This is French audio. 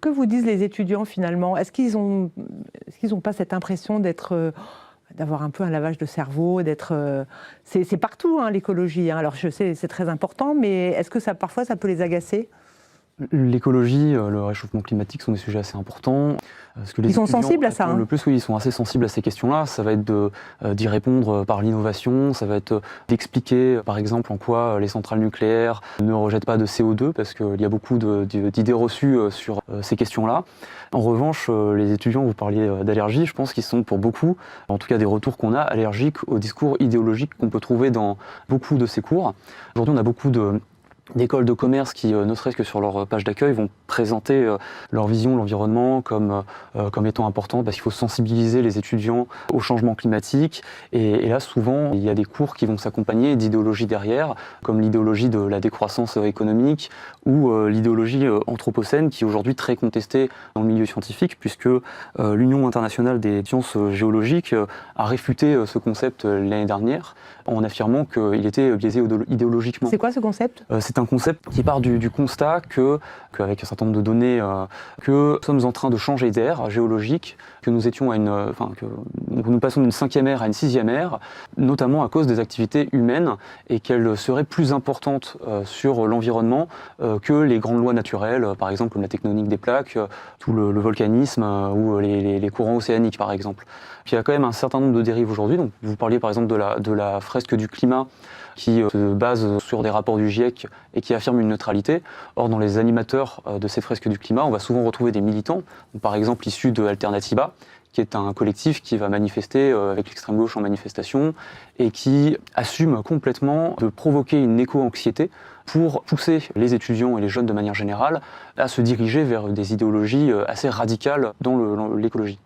que vous disent les étudiants finalement? Est-ce qu'ils ont pas cette impression d'avoir un peu un lavage de cerveau, c'est partout hein, l'écologie. Hein. Alors je sais, c'est très important, mais est-ce que parfois ça peut les agacer? L'écologie, le réchauffement climatique sont des sujets assez importants. Ils sont sensibles à ça. Le plus, oui, ils sont assez sensibles à ces questions-là. Ça va être d'y répondre par l'innovation, ça va être d'expliquer, par exemple, en quoi les centrales nucléaires ne rejettent pas de CO2, parce qu'il y a beaucoup d'idées reçues sur ces questions-là. En revanche, les étudiants, vous parliez d'allergie, je pense qu'ils sont pour beaucoup, en tout cas des retours qu'on a, allergiques au discours idéologique qu'on peut trouver dans beaucoup de ces cours. Aujourd'hui, on a beaucoup d'écoles de commerce qui, ne serait-ce que sur leur page d'accueil, vont présenter leur vision de l'environnement comme étant important parce qu'il faut sensibiliser les étudiants au changement climatique. Et là, souvent, il y a des cours qui vont s'accompagner d'idéologies derrière, comme l'idéologie de la décroissance économique ou l'idéologie anthropocène, qui est aujourd'hui très contestée dans le milieu scientifique, puisque l'Union internationale des sciences géologiques a réfuté ce concept l'année dernière en affirmant qu'il était biaisé idéologiquement. C'est quoi ce concept ? C'est un concept qui part du constat qu'avec un certain nombre de données, que nous sommes en train de changer d'ère géologique, que nous étions que nous passons d'une 5e ère à une 6e ère, notamment à cause des activités humaines, et qu'elles seraient plus importantes sur l'environnement que les grandes lois naturelles, par exemple comme la tectonique des plaques, tout le volcanisme ou les courants océaniques par exemple. Puis il y a quand même un certain nombre de dérives aujourd'hui. Donc vous parliez par exemple de la fresque du climat, qui se base sur des rapports du GIEC et qui affirme une neutralité. Or, dans les animateurs de ces fresques du climat, on va souvent retrouver des militants, par exemple issus de Alternativa, qui est un collectif qui va manifester avec l'extrême gauche en manifestation et qui assume complètement de provoquer une éco-anxiété pour pousser les étudiants et les jeunes de manière générale à se diriger vers des idéologies assez radicales dans l'écologie.